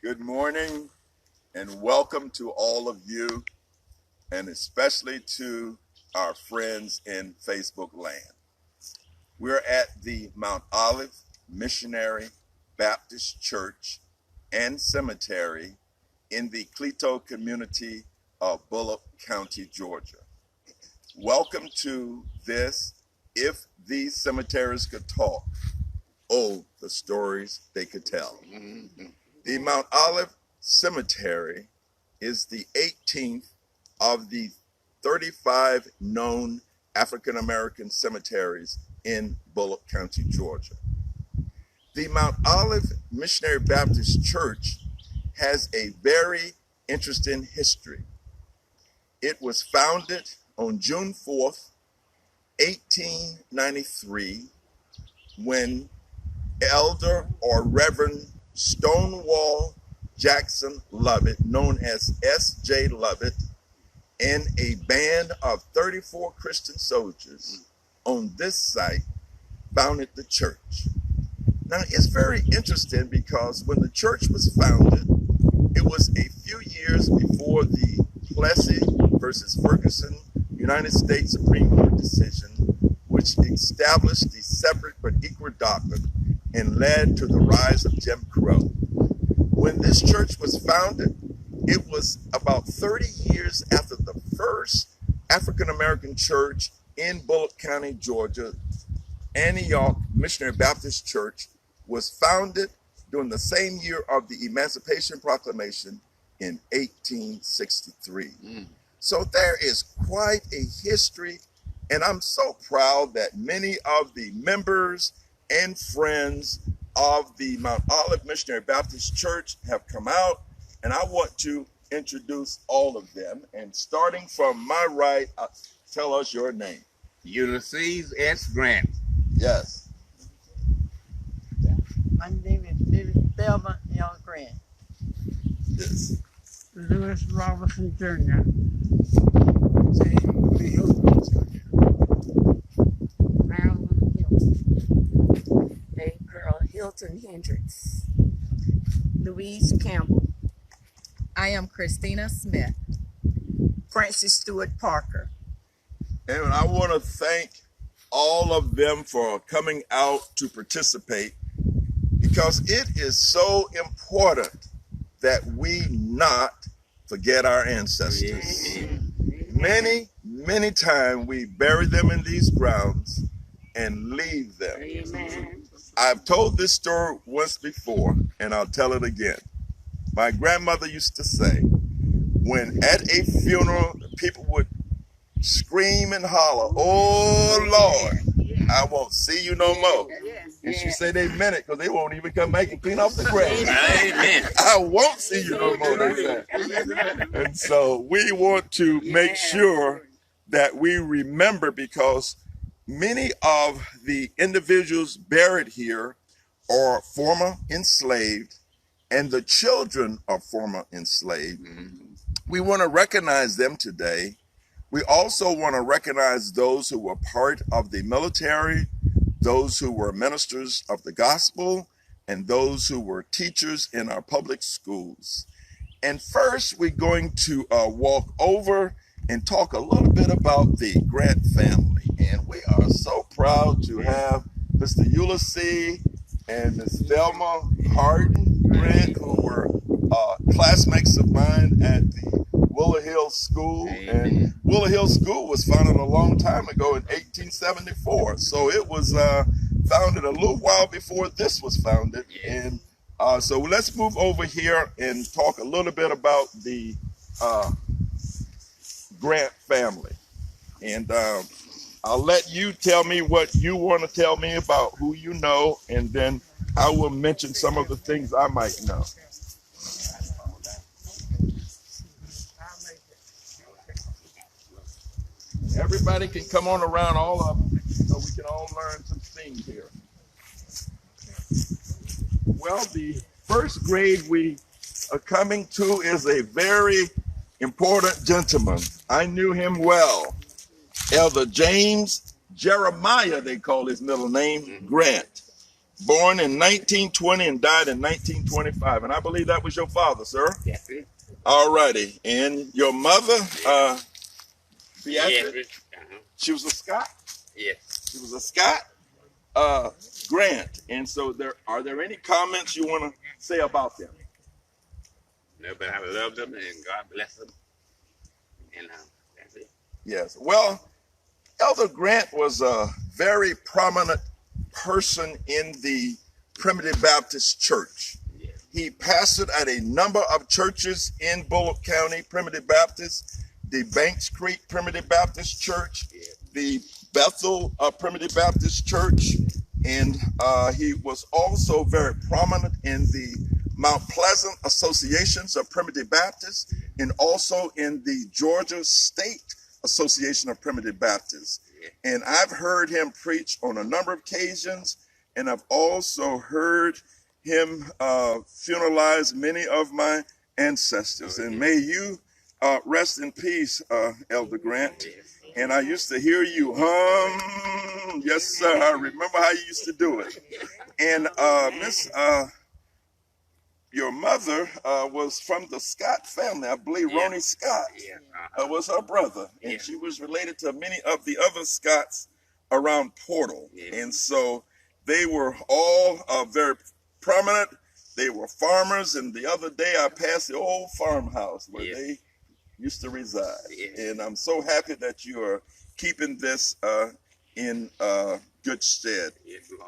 Good morning and welcome to all of you, and especially to our friends in Facebook land. We're at the Mount Olive Missionary Baptist Church and Cemetery in the Clito community of Bulloch County, Georgia. Welcome to this If These Cemeteries Could Talk. Oh, the stories they could tell. The Mount Olive Cemetery is the 18th of the 35 known African American cemeteries in Bulloch County, Georgia. The Mount Olive Missionary Baptist Church has a very interesting history. It was founded on June 4th, 1893, when Elder or Reverend Stonewall Jackson Lovett, known as S.J. Lovett, and a band of 34 Christian soldiers on this site founded the church. Now, it's very interesting because when the church was founded, it was a few years before the Plessy versus Ferguson United States Supreme Court decision, which established the separate but equal doctrine and led to the rise of Jim Crow. When this church was founded, it was about 30 years after the first African American church in Bulloch County, Georgia, Antioch Missionary Baptist Church, was founded during the same year of the Emancipation Proclamation in 1863. So there is quite a history, and I'm so proud that many of the members and friends of the Mount Olive Missionary Baptist Church have come out, and I want to introduce all of them. And starting from my right, tell us your name. Ulysses S. Grant. Yes. My name is Thelma L. Grant. Yes. Lewis Robinson Jr. Willow Hill Center. Alvin Hilton. A girl, Hilton Hendricks. Louise Campbell. I am Christina Smith. Francis Stewart Parker. And I want to thank all of them for coming out to participate, because it is so important that we not forget our ancestors. Many times we bury them in these grounds and leave them. Amen. I've told this story once before, and I'll tell it again. My grandmother used to say, when at a funeral, people would scream and holler, "Oh Lord, I won't see you no more." And she said they meant it, because they won't even come back and clean off the grave. Amen. I won't see you no more, they said. And so we want to make sure that we remember, because many of the individuals buried here are former enslaved, and the children of former enslaved. We want to recognize them today. We also want to recognize those who were part of the military, those who were ministers of the gospel, and those who were teachers in our public schools. And first, we're going to walk over and talk a little bit about the Grant family. And we are so proud to have Mr. Ulysses and Ms. Thelma Hardin Grant, who were classmates of mine at the Willow Hill School. And Willow Hill School was founded a long time ago in 1874. So it was founded a little while before this was founded. And so let's move over here and talk a little bit about the Grant family. And I'll let you tell me what you want to tell me about who you know, and then I will mention some of the things I might know. Everybody can come on around, all of them, so we can all learn some things here. Well, the first grade we are coming to is a very important gentleman. I knew him well. Elder James Jeremiah, they call his middle name, Grant. born in 1920 and died in 1925. And I believe that was your father, sir. That's it. All righty. And your mother, Beatrice, Yes. she was a Scot? Yes. She was a Scot Grant. And so are there any comments you want to say about them? No, but I love them and God bless them. And that's it. Yes. Well, Elder Grant was a very prominent person in the Primitive Baptist Church. Yes. He pastored at a number of churches in Bulloch County, Primitive Baptist, the Banks Creek Primitive Baptist Church, Yes. the Bethel Primitive Baptist Church, and he was also very prominent in the Mount Pleasant Associations of Primitive Baptists, and also in the Georgia State Association of Primitive Baptists. And I've heard him preach on a number of occasions, and I've also heard him funeralize many of my ancestors. And may you rest in peace, Elder Grant. And I used to hear you hum. Yes, sir. I remember how you used to do it. And your mother was from the Scott family. I believe Ronnie Scott was her brother. And she was related to many of the other Scotts around Portal. And so they were all very prominent. They were farmers. And the other day I passed the old farmhouse where they used to reside. And I'm so happy that you are keeping this in good stead.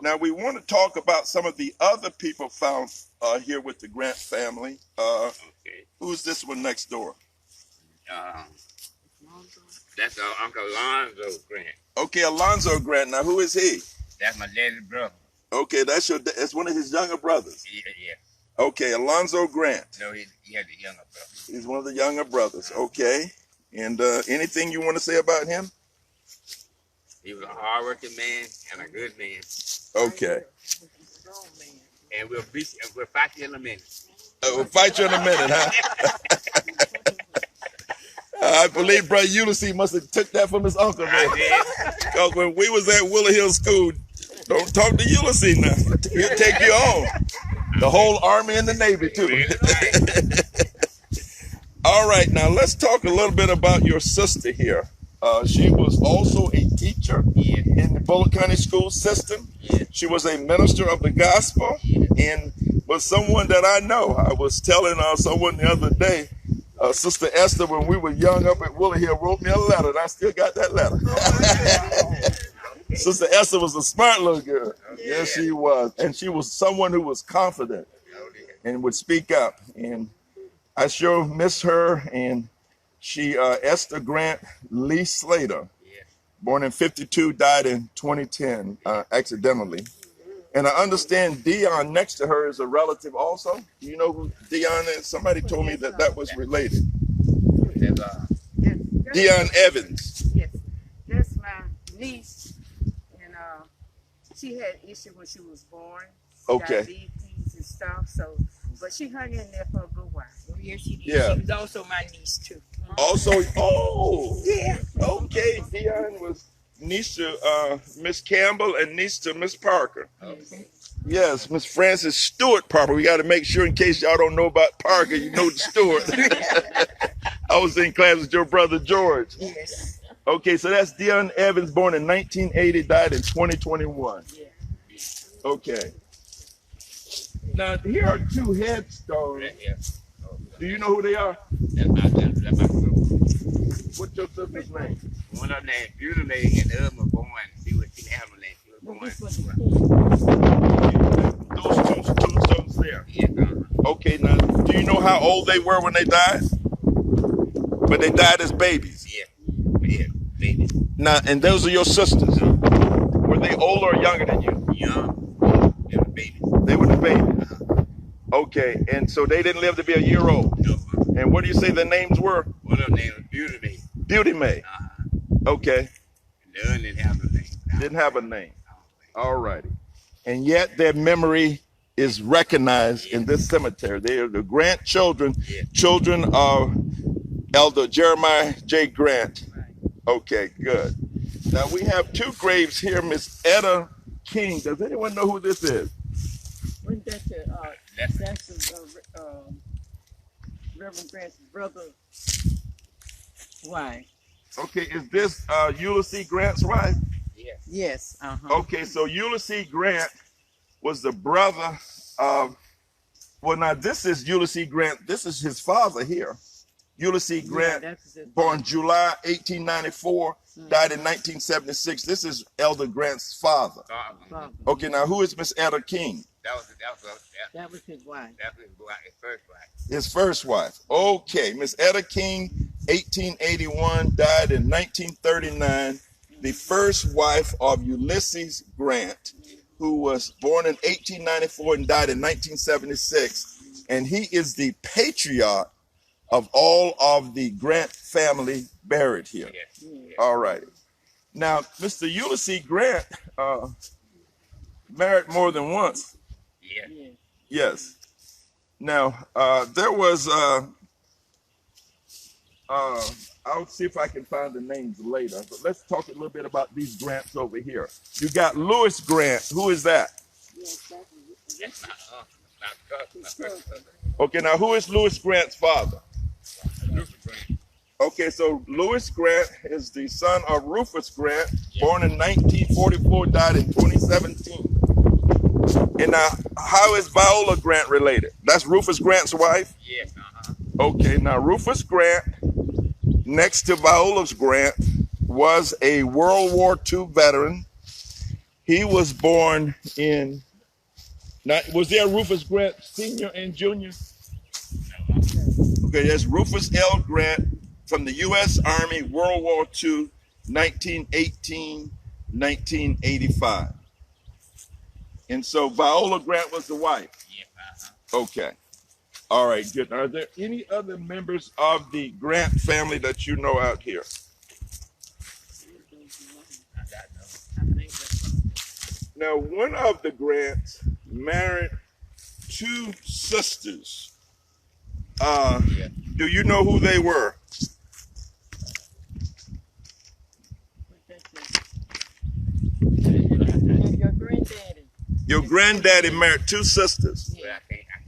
Now we want to talk about some of the other people found here with the Grant family. Who's this one next door? That's Uncle Alonzo Grant. Okay, Alonzo Grant. Now who is he? That's my daddy's brother. Okay, that's one of his younger brothers. Yeah. Okay, Alonzo Grant. No, he had a younger brother. He's one of the younger brothers. Okay. And anything you want to say about him? He was a hard-working man and a good man. Okay. And we'll fight you in a minute. We'll fight you in a minute, huh? I believe Brother Ulysses must have took that from his uncle. Because when we was at Willow Hill School, don't talk to Ulysses now. He'll take you on. The whole Army and the Navy, too. All right, now let's talk a little bit about your sister here. She was also a teacher in the Bulloch County school system. She was a minister of the gospel and was someone that I know. I was telling someone the other day, Sister Esther, when we were young up at Willow Hill, wrote me a letter, and I still got that letter. Sister Esther was a smart little girl. Yes, she was. And she was someone who was confident and would speak up. And I sure miss her. And she, Esther Grant Lee Slater, born in 52, died in 2010, accidentally. And I understand Dion next to her is a relative also. Do you know who Dion is? Somebody told me that was related. Dion Evans. Yes, that's my niece, and she had issue when she was born. Okay. Diabetes and stuff. So, but she hung in there for a good while. Yes, she did. Yeah. She was also my niece, too. Also, okay, Dion was niece to Miss Campbell and niece to Miss Parker. Yes, Miss Frances Stewart Parker. We got to make sure, in case y'all don't know about Parker, you know the Stewart. I was in class with your brother George. Yes. Okay, so that's Dion Evans, born in 1980, died in 2021. Okay. Now, here are two headstones. Do you know who they are? That's my sister. What's your sister's name? One of them named Beauty Lady and the other was born. She didn't have a name. She was born. Those two tombstones there. Okay, now, do you know how old they were when they died? But they died as babies. Yeah, baby. Now, and those are your sisters. Were they older or younger than you? Young. They were babies. They were the babies. Okay, and so they didn't live to be a year old. No. And what do you say the names were? One of them named was Beauty Lady. Beauty May. Okay. The other didn't have a name. Didn't have a name. All righty. And yet their memory is recognized in this cemetery. They are the Grant children, children of Elder Jeremiah J. Grant. Okay, good. Now we have two graves here. Miss Etta King. Does anyone know who this is? Wasn't that your, that's Reverend Grant's brother? Why? Okay, is this Ulysses Grant's wife? Yes. Yes. Okay, so Ulysses Grant was the brother of, well, now this is Ulysses Grant. This is his father here. Ulysses Grant, born July 1894, died in 1976. This is Elder Grant's father. Okay, now who is Miss Etta King? That was his wife. That was his first wife. His first wife. Okay, Miss Etta King, 1881, died in 1939. The first wife of Ulysses Grant, who was born in 1894 and died in 1976. And he is the patriarch of all of the Grant family buried here. Yes. All right. Now, Mr. Ulysses Grant married more than once. Yes. Yes. Now, there was, I'll see if I can find the names later, but let's talk a little bit about these Grants over here. You got Lewis Grant. Who is that? That's my first cousin. Okay, now who is Lewis Grant's father? Rufus Grant. Okay, so Lewis Grant is the son of Rufus Grant, born in 1944, died in 2017. And now, how is Viola Grant related? That's Rufus Grant's wife? Yes. Okay, now Rufus Grant, next to Viola's Grant, was a World War II veteran. He was born in, was there Rufus Grant Sr. and Jr.? Okay, there's Rufus L. Grant from the U.S. Army, World War II, 1918, 1985. And so Viola Grant was the wife? Yes. Okay. All right, good. Are there any other members of the Grant family that you know out here? Now, one of the Grants married two sisters. Do you know who they were? Your granddaddy. Your granddaddy married two sisters.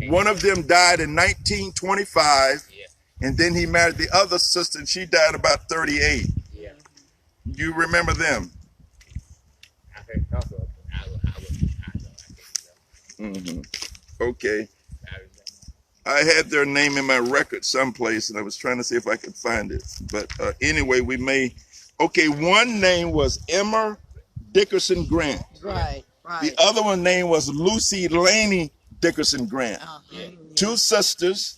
One of them died in 1925, and then he married the other sister, and she died about 38. Yeah. You remember them? I heard talk of Okay. I had their name in my record someplace, and I was trying to see if I could find it. But anyway, we may. Okay, one name was Emma Dickerson Grant. Right. The other one name was Lucy Laney Dickerson Grant. Two sisters,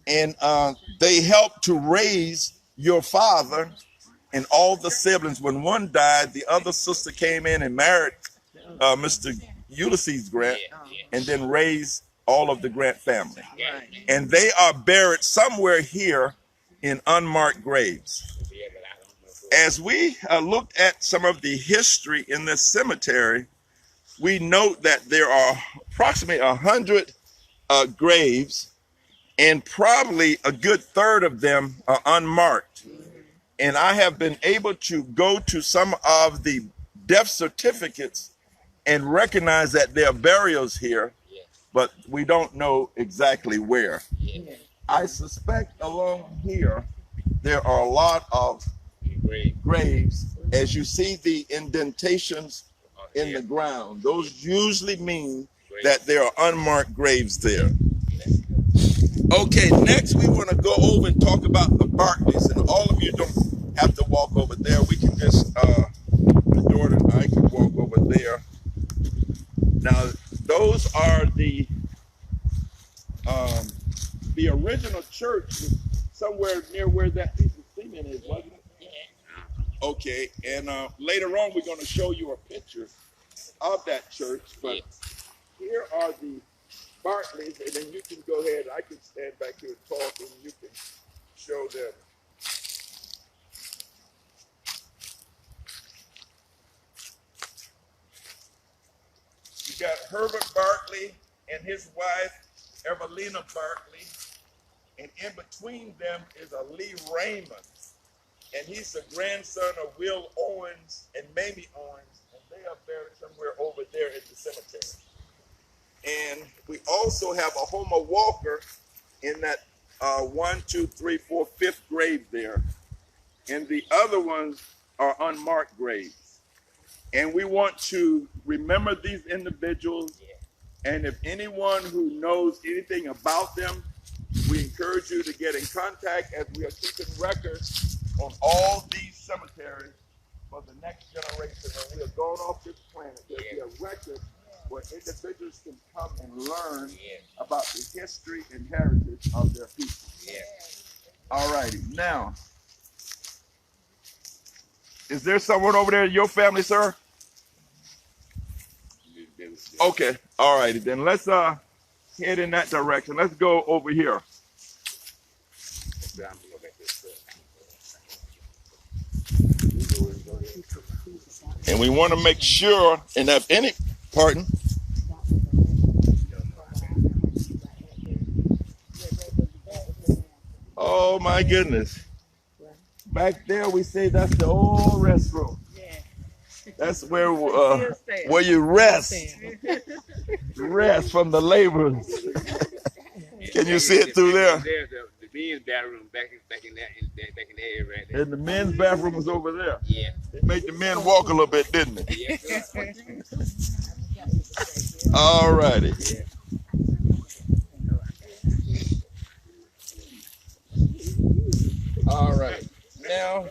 and they helped to raise your father and all the siblings. When one died, the other sister came in and married Mr. Ulysses Grant, and then raised all of the Grant family. And they are buried somewhere here in unmarked graves. As we looked at some of the history in this cemetery, we note that there are approximately 100 graves, and probably a good third of them are unmarked. And I have been able to go to some of the death certificates and recognize that there are burials here, but we don't know exactly where. I suspect along here there are a lot of graves. As you see the indentations in the ground, those usually mean that there are unmarked graves there. Okay, next we want to go over and talk about the Barclays, and all of you don't have to walk over there. We can just, the daughter and I can walk over there. Now, those are the original church was somewhere near where that piece of cement is, wasn't it? Yeah. Okay, and later on we're going to show you a picture of that church, but here are the Barclays, and then you can go ahead. I can stand back here and talk, and you can show them. You got Herbert Barclay and his wife, Evelina Barclay, and in between them is a Lee Raymond, and he's the grandson of Will Owens and Mamie Owens, and they are buried somewhere over there in the cemetery. And we also have a Homer Walker in that 1, 2, 3, 4, 5th grave there. And the other ones are unmarked graves. And we want to remember these individuals. And if anyone who knows anything about them, we encourage you to get in contact, as we are keeping records on all these cemeteries for the next generation. When we are going off this planet, there'll be a record where individuals can come and learn about the history and heritage of their people. All righty. Now, is there someone over there in your family, sir? Okay. All righty. Then let's head in that direction. Let's go over here. And we want to make sure, and if any, pardon? Oh my goodness. Back there we say that's the old restroom. That's where you rest. Rest from the laborers. Can you see it through there? The men's bathroom back in the area right there. And the men's bathroom was over there. Yeah. They made the men walk a little bit, didn't they? Yeah. All righty. All right. Now,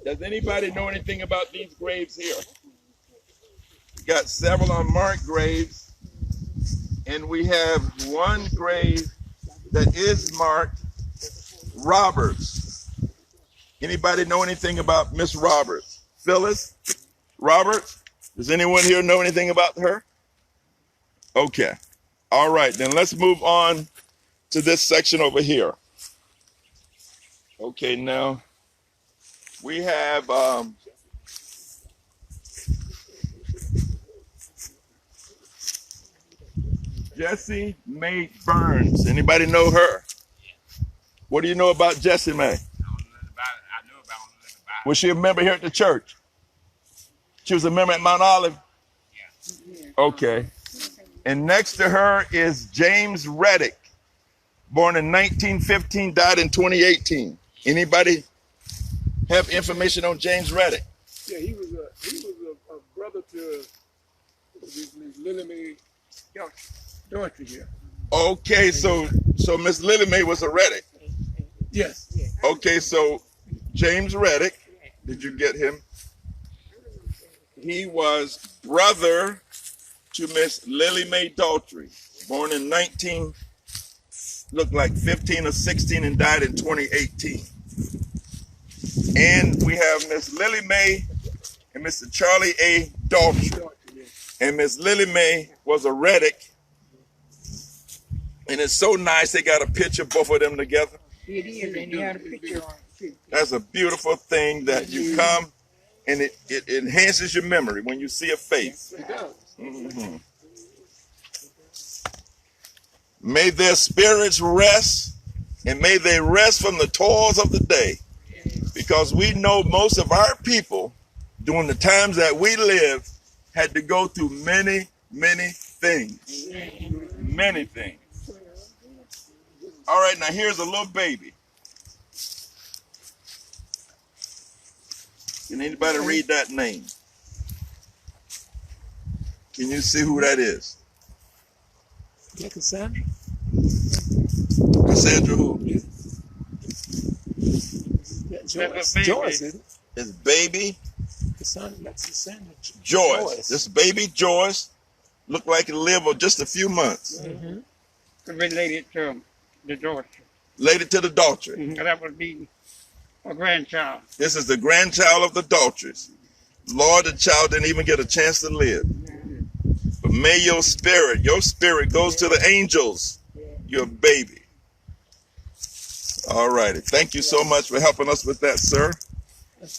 does anybody know anything about these graves here? We got several unmarked graves, and we have one grave that is marked Roberts. Anybody know anything about Miss Roberts? Phyllis Roberts? Does anyone here know anything about her? Okay. All right, then let's move on to this section over here. Okay, now we have Jessie Mae Burns. Anybody know her? What do you know about Jessie Mae? I know about it. Was she a member here at the church? She was a member at Mount Olive? Yeah. Okay. And next to her is James Reddick, born in 1915, died in 2018. Anybody have information on James Reddick? Yeah, he was a brother to Miss Lily Mae Dorothy here. Okay, so Miss Lily Mae was a Reddick. Yes. Okay, so James Reddick, did you get him? He was brother to Miss Lily Mae Daltrey, born in 15 or 16 and died in 2018. And we have Miss Lily Mae and Mr. Charlie A. Daltrey. And Miss Lily Mae was a Reddick. And it's so nice they got a picture of both of them together. It is, and you had a picture on it. That's a beautiful thing that you come and it enhances your memory when you see a face. It does. Mm-hmm. May their spirits rest, and may they rest from the toils of the day, because we know most of our people during the times that we live had to go through many, many things. Many things. All right, now here's a little baby. Can anybody read that name? Can you see who that is? Yeah, Cassandra. Cassandra who? Yeah, Joyce, isn't it? It's baby Cassandra, that's Cassandra. Joyce. This baby Joyce looked like it lived for just a few months. Mm-hmm. Related to the daughter. Related to the Daltrey. That would be a grandchild. This is the grandchild of the Daltreys. Lord, the child didn't even get a chance to live. But may your spirit goes to the angels, your baby. All righty. Thank you so much for helping us with that, sir.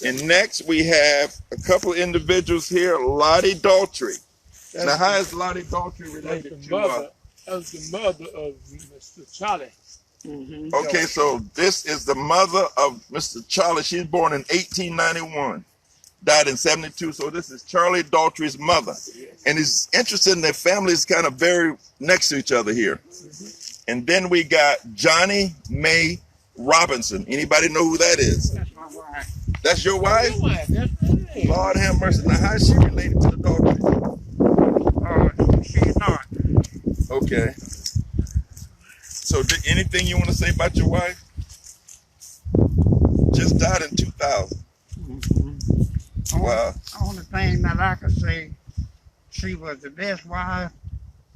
And next we have a couple individuals here, Lottie Daltrey. Now, how is Lottie Daltrey related to? That was the mother of Mr. Charlie. Mm-hmm. Okay, so this is the mother of Mr. Charlie. She's born in 1891. died in 72. So this is Charlie Daltrey's mother. And it's interesting that families kind of very next to each other here. And then we got Johnny Mae Robinson. Anybody know who that is? That's my wife. That's your wife? That's right. Lord have mercy. Now, how is she related to the Daltreys? She's not. Okay. So anything you want to say about your wife? Just died in 2000. Wow. Only thing that I could say, she was the best wife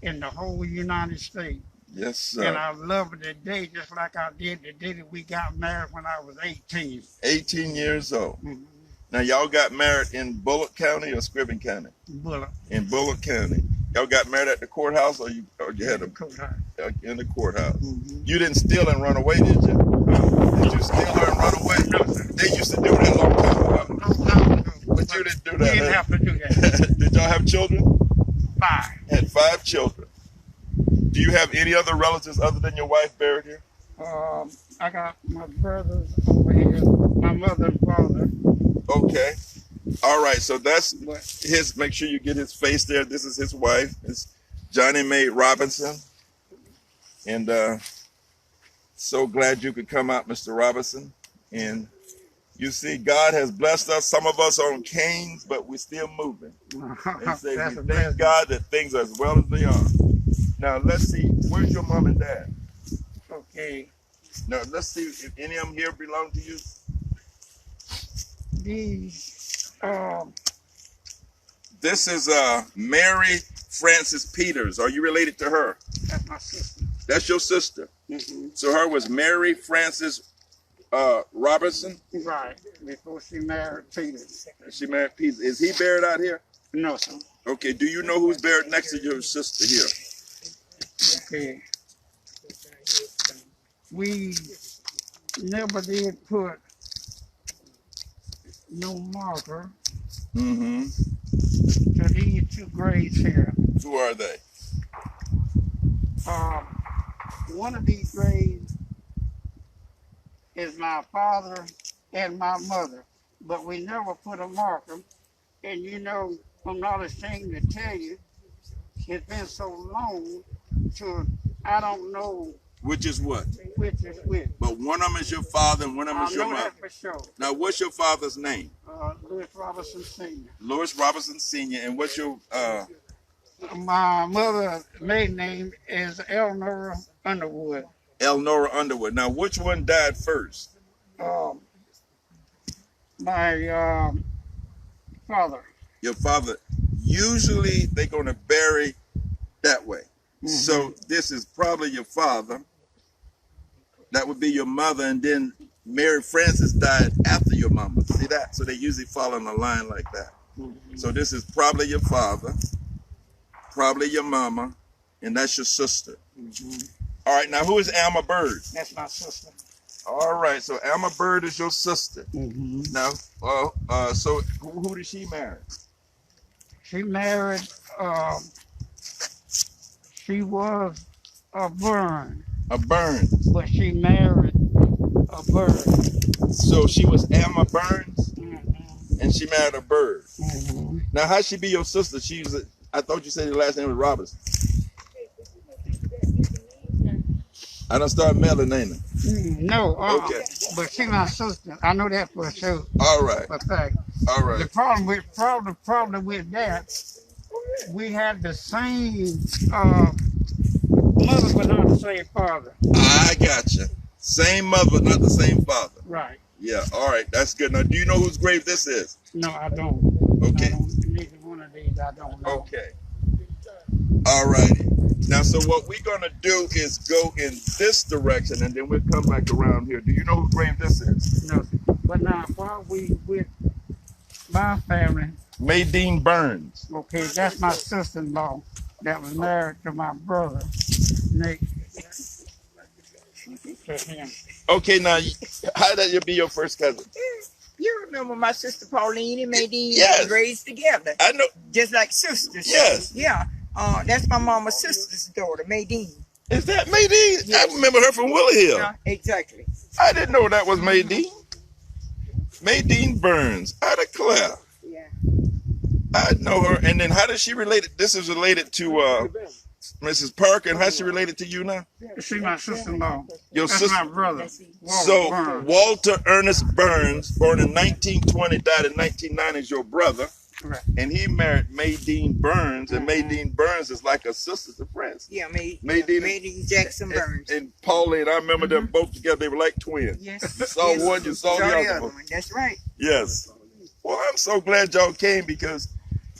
in the whole United States. Yes, sir. And I love her today just like I did the day that we got married when I was 18. 18 years old. Mm-hmm. Now, y'all got married in Bulloch County or Scriven County? Bulloch. In Bulloch County. Y'all got married at the courthouse or you had a Courthouse. in the courthouse? Mm-hmm. You didn't steal and run away, did you? Did you steal her and run away? No, sir. They used to do that a long time ago. But you didn't do that. We didn't have to do that. Did y'all have children? 5. Had 5 children. Do you have any other relatives other than your wife buried here? I got my brothers over here, my mother and father. Okay. All right. So that's But his. Make sure you get his face there. This is his wife. It's Johnny Mae Robinson. And so glad you could come out, Mr. Robinson. And you see, God has blessed us. Some of us on canes, but we're still moving. And say that's we a thank blessing. God that things are as well as they are. Now let's see. Where's your mom and dad? Okay. Now let's see if any of them here belong to you. These, This is Mary Frances Peters. Are you related to her? that's my sister. That's your sister. Mm-hmm. So her was Mary Frances Robertson. Right. Before she married Peter. She married Peters. Is he buried out here? No, sir. Okay. Do you know who's buried next to your sister here? Okay. We never did put no marker Mm-hmm. to these 2 graves here. Who are they? One of these graves is my father and my mother, but we never put a marker. And you know, I'm not ashamed to tell you, it's been so long to I don't know Which is what? which is which. But one of them is your father and one of them I is your know mother. that for sure. Now, what's your father's name? Louis Robinson Sr. Louis Robinson Sr. And what's your My mother's maiden name is Eleanor Underwood. Elnora Underwood. Now, which one died first? My father. Your father. Usually, they're going to bury that way. Mm-hmm. So this is probably your father. That would be your mother, and then Mary Frances died after your mama. See that? So they usually follow in a line like that. Mm-hmm. So this is probably your father, probably your mama, and that's your sister. Mm-hmm. All right, now who is Alma Bird? That's my sister. All right, so Alma Bird is your sister. Mm-hmm. Now, so who did she marry? She married, she was a Byrne, A Burns. but she married a Bird. So she was Alma Burns, Mm-hmm. and she married a Bird. Mm-hmm. Now, how'd she be your sister? I thought you said your last name was Robinson. I done started mailing, ain't I? No, Okay. but she my sister. I know that for sure. All right. For a fact. All The right. problem with that, we had the same mother, but not the same father. I gotcha. Same mother, but not the same father. Right. Yeah. All right. That's good. Now, do you know whose grave this is? No, I don't. Okay. I don't, neither one of these I don't know. Okay. All righty. Now, so what we're going to do is go in this direction, and then we'll come back around here. Do you know whose grave this is? No. But now, while we with my family, Maydeen Burns. okay, that's my sister-in-law that was married to my brother, Nick. To him. Okay, now, how did you be your first cousin? You remember my sister Pauline and Maydeen Yes. raised together, I know. just like sisters. Yes. Yeah. That's my mama's sister's daughter, Maydeen. Is that Maydeen? Yes. I remember her from Willow Hill. Yeah, exactly. I didn't know that was Maydeen. Maydeen Burns. I declare. I know her. And then how does she relate? This is related to Mrs. Parker. And how's she related to you now? She's my sister-in-law. Your That's sister. my brother. So Burns. Walter Ernest Burns, born in 1920, died in 1909, is your brother. Right. And he married Maydeen Burns, and Maydeen Burns is like a sister to friends. Yeah, Maydeen Jackson Burns. And Pauline, I remember them both together. They were like twins. Yes. You saw one, you saw the other one. That's right. Yes. Well, I'm so glad y'all came because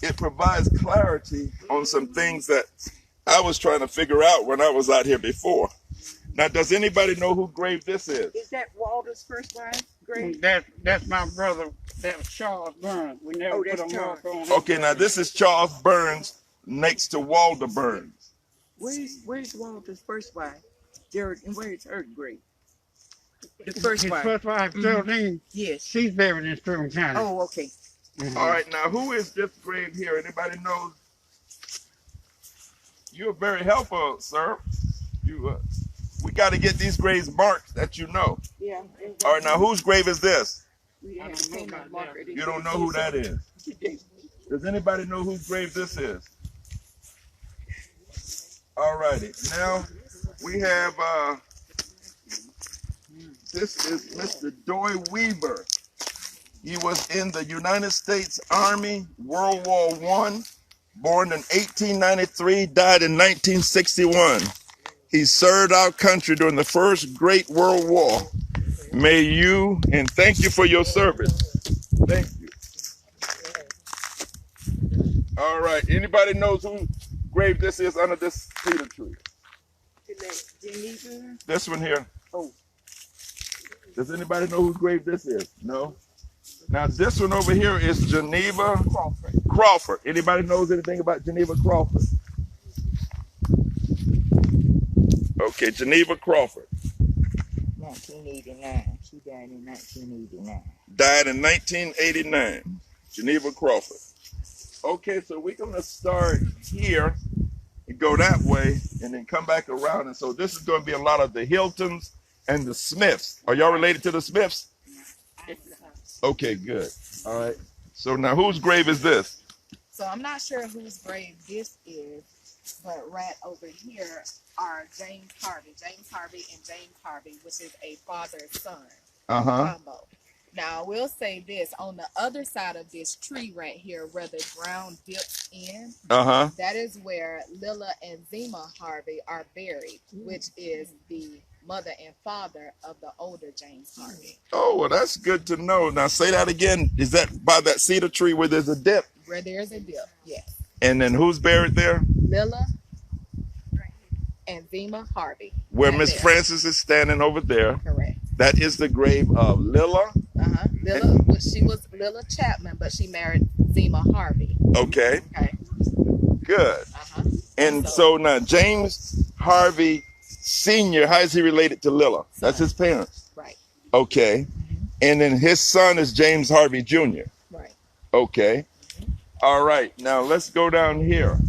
it provides clarity on some things that I was trying to figure out when I was out here before. Now, does anybody know whose grave this is? Is that Walter's first wife? Grave? That's my brother. That's Charles Burns. We never put a mark on him. Okay, now this is Charles Burns next to Walter Burns. Where's Walter's first wife? Jared, and where's her grave? The first His wife. first wife, Geraldine. Yes. She's buried in Sterling County. Oh, okay. All right, now who is this grave here? Anybody knows? You're very helpful, sir. We got to get these graves marked that you know. Yeah. All right, now whose grave is this? We haven't seen that marker. You don't know who that is. Does anybody know whose grave this is? All righty. Now we have this is Mr. Doy Weaver. He was in the United States Army, World War I, born in 1893, died in 1961. He served our country during the first Great World War. May you, and thank you for your service. Thank you. All right, anybody knows whose grave this is under this cedar tree? Geneva? This one here. Oh. Does anybody know whose grave this is? No? Now this one over here is Geneva Crawford. Anybody knows anything about Geneva Crawford? Okay, Geneva Crawford. 1989. She died in 1989. Died in 1989. Geneva Crawford. Okay, so we're going to start here and go that way and then come back around. And so this is going to be a lot of the Hiltons and the Smiths. Are y'all related to the Smiths? Okay, good. All right. So now whose grave is this? So I'm not sure whose grave this is, but right over here are James Harvey and James Harvey, which is a father-son combo. Now, I will say this, on the other side of this tree right here, where the ground dips in, that is where Lilla and Zema Harvey are buried, which is the mother and father of the older James Harvey. Oh, well, that's good to know. Now, say that again. Is that by that cedar tree where there's a dip? Where there's a dip, yes. And then who's buried there? Lilla and Zema Harvey. Where right Miss there. Francis is standing over there. Correct. That is the grave of Lilla. Lilla, well, she was Lilla Chapman, but she married Zema Harvey. Okay. Okay. Good. And so now James Harvey Sr., how is he related to Lilla? That's his parents. Right. Okay. And then his son is James Harvey Jr. Right. Okay. All right. Now let's go down here.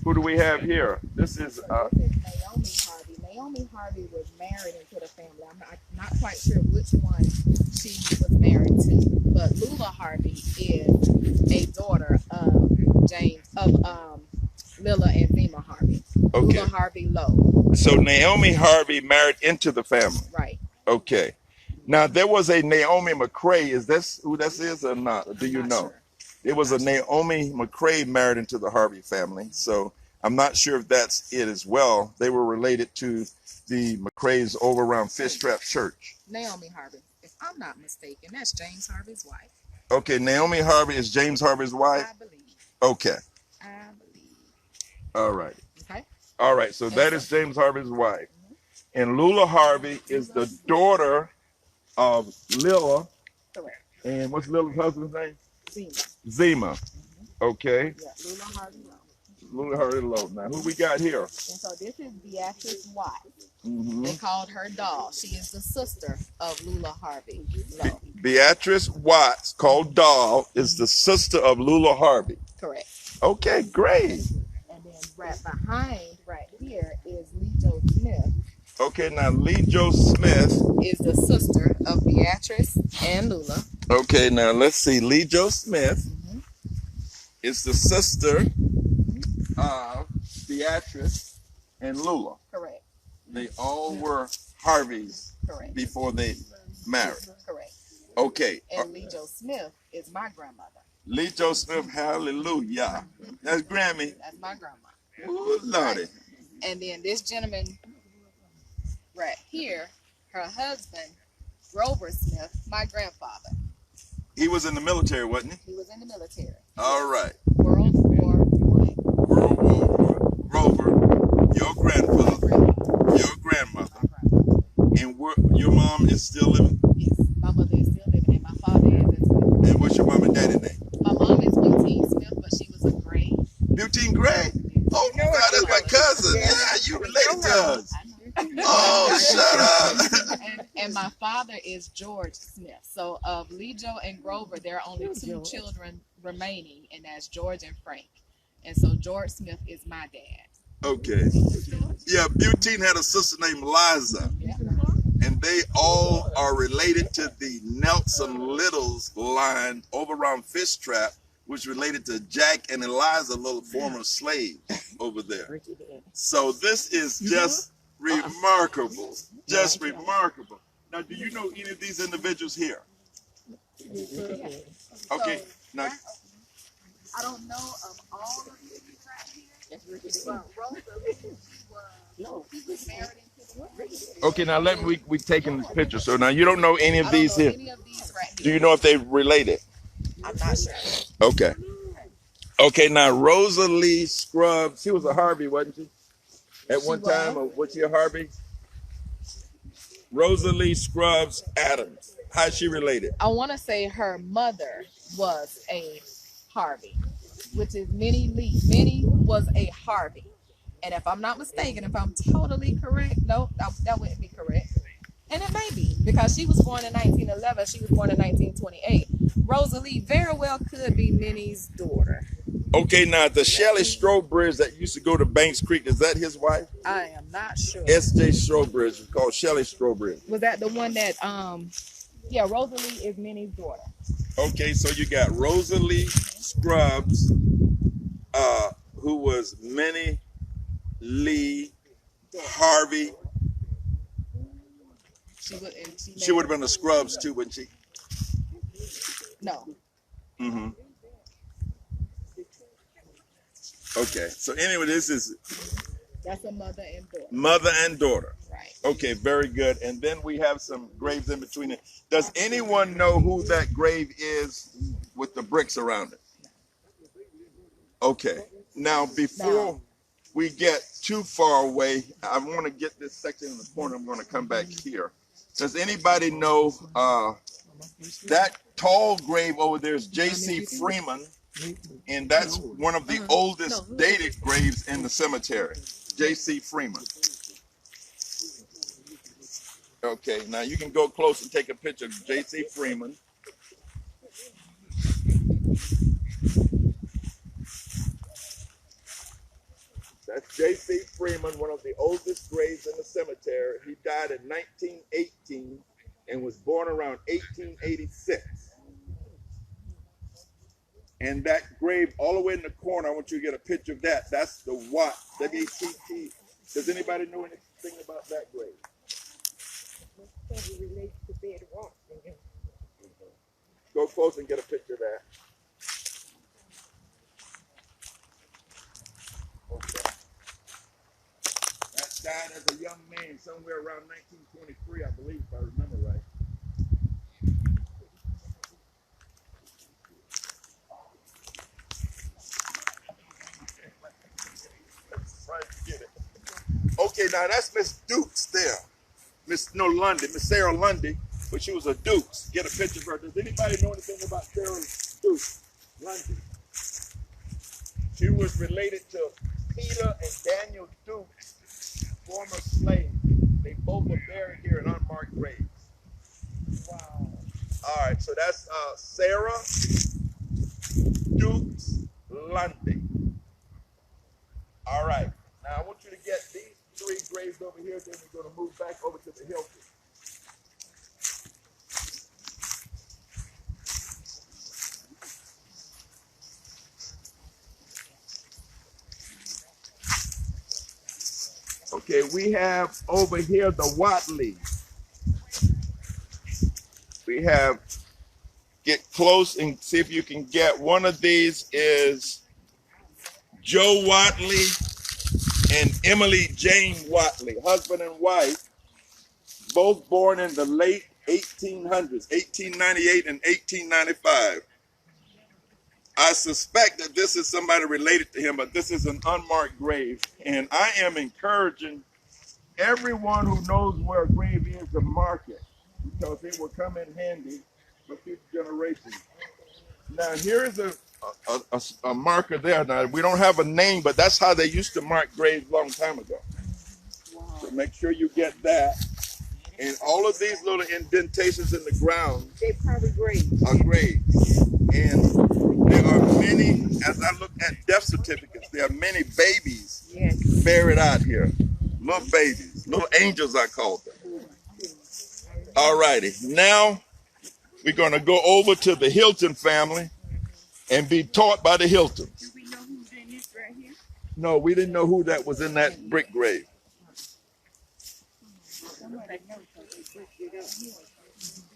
Who do we have here? This is Naomi Harvey. Naomi Harvey was married into the family. I'm not quite sure which one she was married to, but Lula Harvey is a daughter of Lilla and Zema Harvey. Okay. Lula Harvey Lowe. So Naomi Harvey married into the family. Right. Okay. Now there was a Naomi McCrae. Is this who this is or not? Or do you know? Sure. It was a Naomi McCrae married into the Harvey family. So I'm not sure if that's it as well. They were related to the McCraes over around Fish Trap Church. Naomi Harvey. If I'm not mistaken, that's James Harvey's wife. Okay, Naomi Harvey is James Harvey's wife? I believe. Okay. I believe. All right. Okay. All right, so that is James Harvey's wife. And Lula Harvey is the daughter of Lilla. Correct. And what's Lilla's husband's name? Zema. Zema. Okay. Yeah, Lula Harvey Lowe. Lula Harvey Lowe. Now, who we got here? And so this is Beatrice Watt. Mm-hmm. They called her Doll. She is the sister of Lula Harvey Lowe. Beatrice Watts, called Doll, is the sister of Lula Harvey. Correct. Okay, great. And then right behind, right here, is Lee Jo Smith. Okay, now Lee Jo Smith is the sister of Beatrice and Lula. Okay, now let's see. Lee Jo Smith is the sister of Beatrice and Lula. Correct. They all were Harveys Correct. before they married. Correct. Okay. And Lejo Smith is my grandmother. Lejo Smith, hallelujah. That's Grammy. That's my grandma. Oh, Lordy. Right. And then this gentleman right here, her husband, Grover Smith, my grandfather. He was in the military, wasn't he? He was in the military. All right. World War I. World War I. Grover, your grandfather, your grandmother, and your mom is still living? Yes, my mother is still living, and my father is as well. And what's your mom and daddy's name? My mom is Butine Smith, but she was a Gray. Butine Gray? Oh, God, that's my cousin. Yeah, you related to us. Oh, shut up. And my father is George Smith. So of Lejo and Grover, there are only two children remaining, and that's George and Frank. And so George Smith is my dad. Okay. Yeah, Butine had a sister named Liza. Yeah. And they all are related to the Nelson Littles line over around Fish Trap, which related to Jack and Eliza, little former slaves over there. So this is just remarkable. Just remarkable. Now, do you know any of these individuals here? Okay. Now, I don't know of all of these right here, but Rosa was married into the okay, now we taking this picture. So now you don't know any of these here. any of these right Do here. you know if they related? I'm not sure. Okay. Okay, now Rosa Lee Scruggs, she was a Harvey, wasn't she? At one time, or was she a Harvey? Rosa Lee Scruggs Adams. How's she related? I want to say her mother was a Harvey, which is Minnie Lee. Minnie was a Harvey. And if I'm not mistaken, if I'm totally correct, no, that wouldn't be correct. And it may be, because she was born in 1911, she was born in 1928. Rosalie very well could be Minnie's daughter. Okay, now the Shelley Strobridge that used to go to Banks Creek, is that his wife? I am not sure. S.J. Strobridge, called Shelley Strobridge. Was that the one that, yeah, Rosalie is Minnie's daughter. Okay, so you got Rosalie Scruggs, who was Minnie Lee Harvey. She would have been the Scrubs too, wouldn't she? No. Mm-hmm. Okay, so anyway, That's a mother and daughter. Mother and daughter. Right. Okay, very good. And then we have some graves in between it. Does anyone know who that grave is with the bricks around it? Okay. Now, before we get too far away, I want to get this section in the corner. I'm going to come back here. Does anybody know that tall grave over there is J.C. Freeman, and that's one of the oldest dated graves in the cemetery. J.C. Freeman. Okay, now you can go close and take a picture of J.C. Freeman. That's J.C. Freeman, one of the oldest graves in the cemetery. He died in 1918 and was born around 1886. And that grave all the way in the corner, I want you to get a picture of that. That's the Watt, W-A-T-T. Does anybody know anything about that grave? Go close and get a picture of that. Okay. That died as a young man somewhere around 1923, I believe, if I remember right. Okay, now that's Miss Dukes there. Miss Sarah Lundy, but she was a Dukes. Get a picture of her. Does anybody know anything about Sarah Dukes Lundy? She was related to Peter and Daniel Dukes, former slaves. They both are buried here in unmarked graves. Wow. All right, so that's Sarah Dukes Lundy. All right. Now I want you to get these three graves over here, then we're going to move back over to the Hilton. Okay, we have over here the Watley. We have, get close and see if you can get one of these. Is Joe Watley and Emily Jane Watley, husband and wife, both born in the late 1800s, 1898 and 1895. I suspect that this is somebody related to him, but this is an unmarked grave. And I am encouraging everyone who knows where a grave is to mark it, because it will come in handy for future generations. Now, here's a marker there. Now, we don't have a name, but that's how they used to mark graves a long time ago. Wow. So make sure you get that. And all of these little indentations in the ground, they probably graves. Are graves. And there are many, as I look at death certificates, there are many babies buried out here. Little babies, little angels, I call them. All righty. Now we're going to go over to the Hilton family and be taught by the Hiltons. Do we know who's in this right here? No, we didn't know who that was in that brick grave. Somebody knows because they pushed it up here.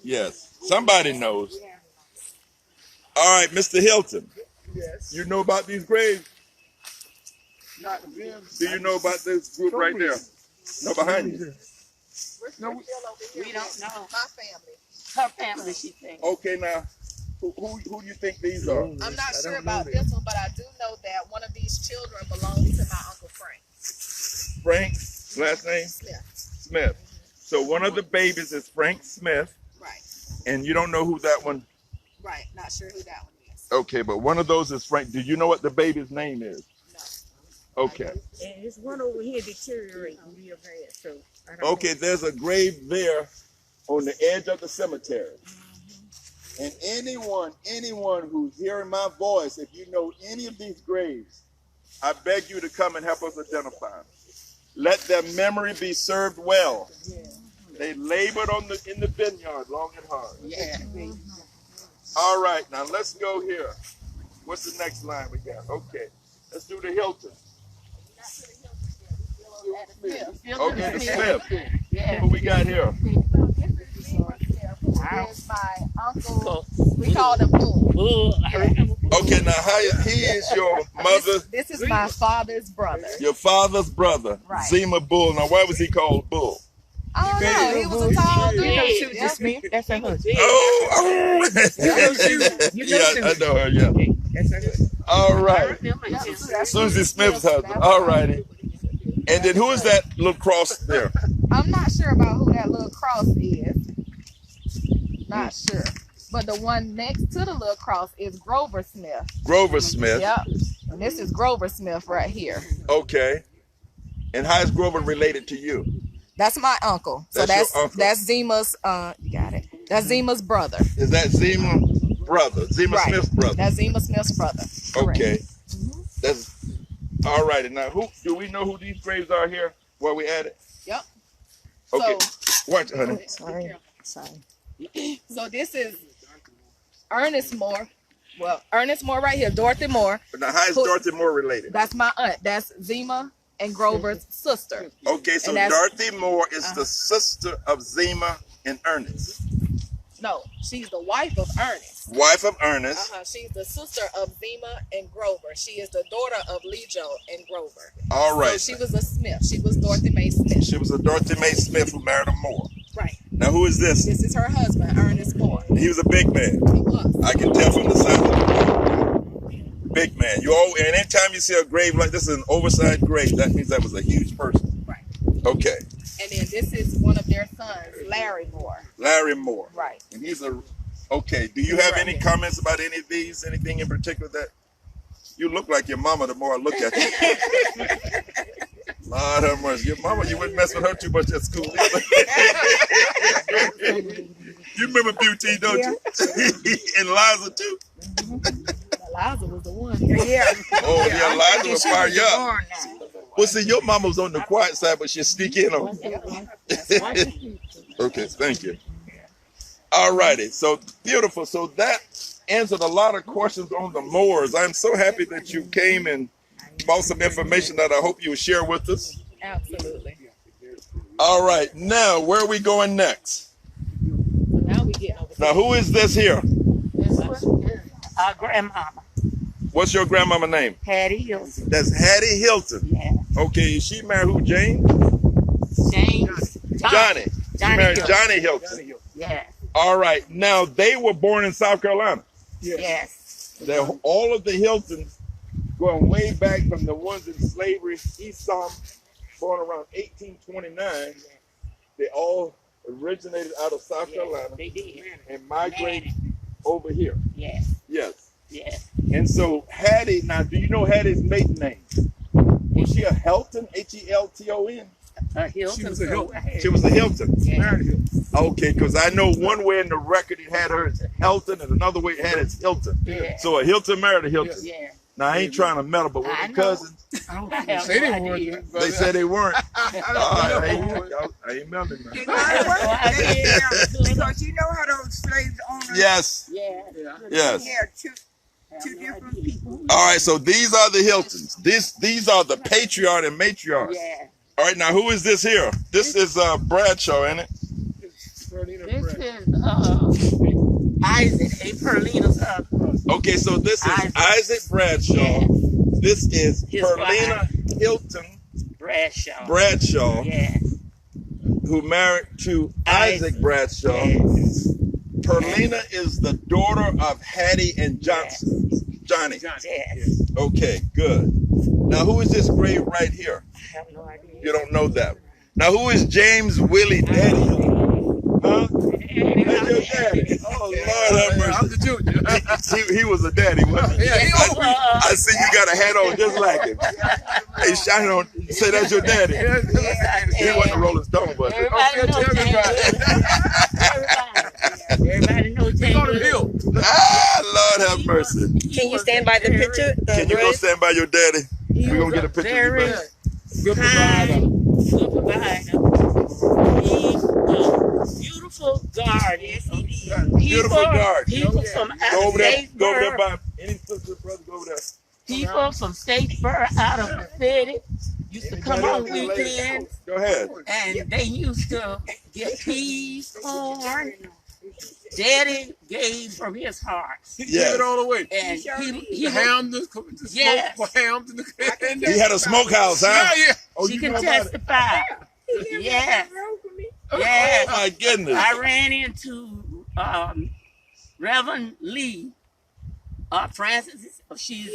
Yes, somebody knows. All right, Mr. Hilton. Yes. You know about these graves? Not them. Do you know about this group right there? No, behind you. No, We don't know. My family. Her family, she thinks. Okay, now, who do you think these are? I'm not sure about this one, but I do know that one of these children belongs to my Uncle Frank. Frank's last name? Smith. So one of the babies is Frank Smith. Right. And you don't know who that one? Right. Not sure who that one is. Okay, but one of those is Frank. Do you know what the baby's name is? No. Okay. And there's one over here deteriorating real bad, so I don't Okay, know. there's a grave there on the edge of the cemetery. And anyone who's hearing my voice, if you know any of these graves, I beg you to come and help us identify them. Let their memory be served well. They labored in the vineyard long and hard. Yeah. All right, now let's go here. What's the next line we got? Okay, let's do the Hilton. Okay, the Smith. Yeah. What we got here? Is my uncle. We called him Bull. Okay, now he is your mother, This is my father's brother. your father's brother, Right. Zima Bull. Now, why was he called Bull? I don't know. He was a tall dude. You know she was just me? That's her husband. Oh, yeah, I know her. Yeah. Okay, that's her husband. All right, That's Susie Smith's husband. All righty. And then who is that little cross there? I'm not sure about who that little cross is. Not sure. But the one next to the little cross is Grover Smith. Grover Smith. Yep. And this is Grover Smith right here. Okay. And how is Grover related to you? That's my uncle. So That's your uncle. that's Zima's you got it. That's Zima's brother. Is that Zima brother? Zima Right. Smith's brother. That's Zima Smith's brother. Correct. Okay. That's all righty. Now, who do we know who these graves are here? Where we at it? Yep. Okay. So Watch, honey. sorry. So this is Ernest Moore. Well, Ernest Moore right here, Dorothy Moore. Now, how is Who- Dorothy Moore related? That's my aunt. That's Zima and Grover's sister. Okay, so And that's- Dorothy Moore is the sister of Zima and Ernest. No, she's the wife of Ernest. Wife of Ernest. She's the sister of Zima and Grover. She is the daughter of Lejo and Grover. All right. So she was a Smith. She was Dorothy Mae Smith. She was a Dorothy Mae Smith who married a Moore. Right. Now, who is this? This is her husband, Ernest Moore. He was a big man. He was. I can tell from the size of the grave. Big man. And anytime you see a grave like this, is an oversized grave, that means that was a huge person. Right. Okay. And then this is one of their sons, Larry Moore. Larry Moore. Right. And he's a... Okay. Do you have Right any here. comments about any of these? Anything in particular that... You look like your mama the more I look at you. Lord have mercy. Your mama, you wouldn't mess with her too much at school. You remember Beauty, don't you? And Liza, too? Eliza was the one. Yeah. Oh, yeah, Liza She will fire was you up. born now. Well, see, your mama was on the quiet side, but she'll sneak in on you. Okay, thank you. All righty. So, beautiful. So, that answered a lot of questions on the Moors. I'm so happy that you came and brought some information that I hope you will share with us. Absolutely. All right, now where are we going next? Now we get over Now, who is this here? This is our grandmama, What's your grandmama name? Hattie Hilton. That's Hattie Hilton. Yeah. Okay, is she married who, James? James. Johnny. She Johnny married Hilton. Johnny Hilton. Yeah. All right, now they were born in South Carolina. Yes. All of the Hiltons, going way back from the ones in slavery, Esau, born around 1829, they all originated out of South Carolina They did. and migrated over here. Yes. Yes. Yes. And so Hattie, now do you know Hattie's maiden name? Was she a Hilton? H-E-L-T-O-N? Hilton. She was a Hilton. She was a Hilton. Yeah. Married him. Okay, because I know one way in the record it had her as Hilton and another way it had it as Hilton. Yeah. So a Hilton married a Hilton. Yeah. Now I ain't trying to meddle, but with I the know. cousins, I don't I think they have say they no weren't. idea. but they said they weren't. I ain't meddling now. You know what? Because you know how those slave owners Yes, Yeah. Yeah. yes. had two different people. All right, so these are the Hiltons. These are the patriarch and matriarchs. Yeah. All right, now who is this here? This is Bradshaw, ain't it? This is Isaac, a Perlina's husband. Okay, so this is Isaac. Isaac Bradshaw. Yeah. This is His Perlina Hilton Bradshaw. Bradshaw, Yeah. who married to Isaac Bradshaw. Yes. Perlina is the daughter of Hattie and Johnson. Johnny. Yes. Okay, good. Now, who is this grave right here? I have no idea. You don't know that. Now, who is James Willie Daddy Hilton? Huh? That's your daddy. Oh, Lord have mercy. I'm the junior. He was a daddy, wasn't he? Yeah, he old. I see you got a hat on just like him. Hey, shine on. Say that's your daddy. He wasn't a Rolling Stone, but Everybody knows Everybody knows He's on the bill. Lord have mercy. Can you stand by the picture? Can you go stand by your daddy? We're gonna get a picture of you, very buddy. Good provider. good provider. Beautiful garden. Beautiful garden. People from out Go of over there. Go over there Statesboro. by any sister, brother. Go over there. People from Statesboro out of the city used to come on weekends, Go ahead. and they used to get peas, corn. Daddy gave from his heart, He Yes. gave it all away. and The ham, the smoked Yes. ham, He had a smokehouse, huh? yeah. Oh, she you can know about it? testify. Yes, Oh yes. my goodness. I ran into Reverend Lee, Francis. She's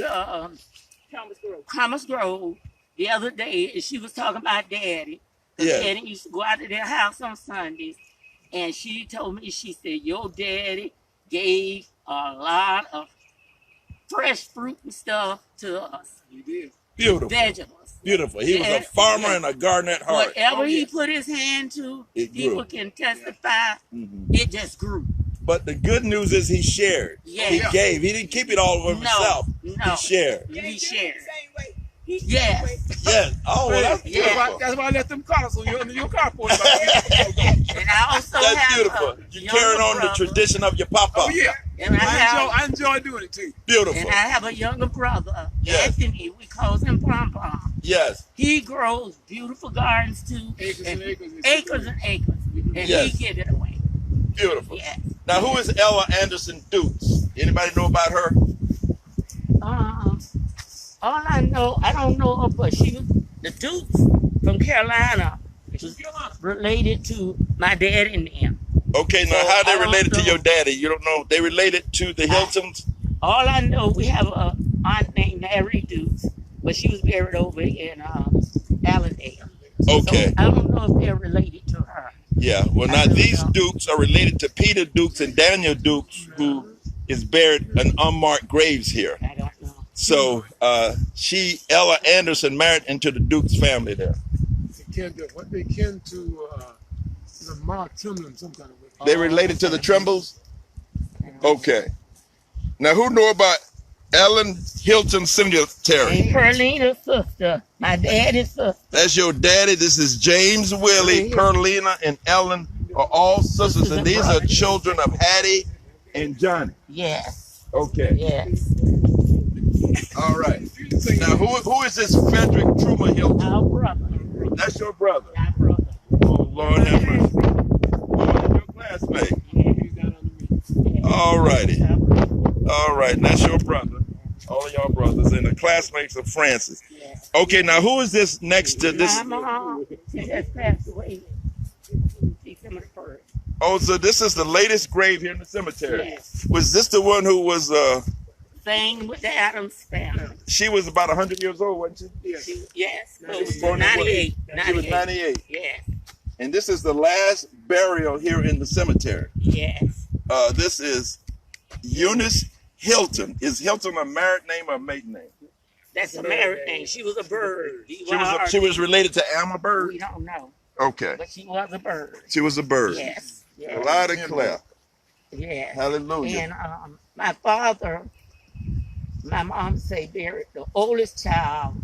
Thomas Grove the other day, and she was talking about Daddy. 'Cause Yeah. Daddy used to go out to their house on Sundays, and she told me, she said, your daddy gave a lot of fresh fruit and stuff to us, He did. Beautiful. vegetables. Beautiful. He was a farmer and a gardener at heart. Whatever he put his hand to, It grew. people can testify, Mhm. it just grew. But the good news is he shared. Yeah. He gave. He didn't keep it all for himself. No, He shared. he shared. Yes. Yes. Oh, well, that's Yeah. beautiful. That's why I let them cars on your carport. And I also That's have beautiful. a You're younger carrying on the brother, tradition of your papa. Oh yeah. And I enjoy doing it too. Beautiful. And I have a younger brother, Yes. Anthony. We call him Pom Pom. Yes. He grows beautiful gardens too, Acres and acres. acres and acres, and Yes. he give it away. Beautiful. Yes. Now, who is Ella Anderson Dukes? Anybody know about her? All I know, I don't know her, but she was the Dukes from Carolina. Was related to my dad and them. Okay, now So, how I they don't related to know. your daddy? You don't know. They related to the Hiltons? All I know, we have a aunt named Mary Dukes, but she was buried over in Allendale. Okay. So I don't know if they're related to her. Yeah. Well, I now really these don't. Dukes are related to Peter Dukes and Daniel Dukes, who is buried in unmarked graves here. I don't know. So Ella Anderson, married into the Dukes family there. They kin to Mark Timlin some kind of way. They related to the Trimbles? Okay. Now, who know about Ellen Hilton Cemetery? And Perlina's sister, my daddy's sister. That's your daddy. This is James Willie, Perlina, and Ellen are all sisters, and these are children of Hattie and Johnny. Yes, Okay. yes. All right. Now, who is this Frederick Truman Hilton? Our brother. That's your brother. Our brother. Lord have mercy. Oh, your classmate. He's down under me. All righty. All right, and that's your brother. All of y'all brothers and the classmates of Francis. Okay, now who is this next to this? My mom, she just passed away December 1st. Oh, so this is the latest grave here in the cemetery. Yes. Was this the one who was, Same with the Adams family. she was about 100 years old, wasn't she? Yes. She was born in 98. She was 98. Yes. And this is the last burial here in the cemetery. Yes. This is Eunice Hilton. Is Hilton a married name or a maiden name? That's a married name. She was a bird. She was related to Alma Bird? We don't know. Okay. But she was a bird. She was a bird. Yes. A lot of clear. Yes. Hallelujah. And my father, my mom say buried the oldest child.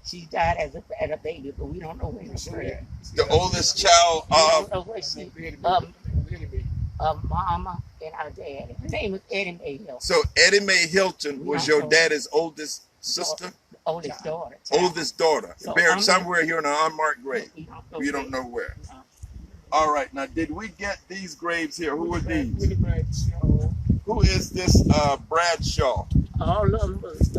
She died as a baby, but we don't know when she died. The oldest child We don't of know where she mama and our dad. Her name was Eddie Mae Hilton. So Eddie Mae Hilton was your daddy's oldest sister? Oldest daughter. Oldest daughter. So Buried somewhere here in an unmarked grave. You don't know where. No. All right, now did we get these graves here? Who are these? Willie Bradshaw. Who is this Bradshaw? All of them was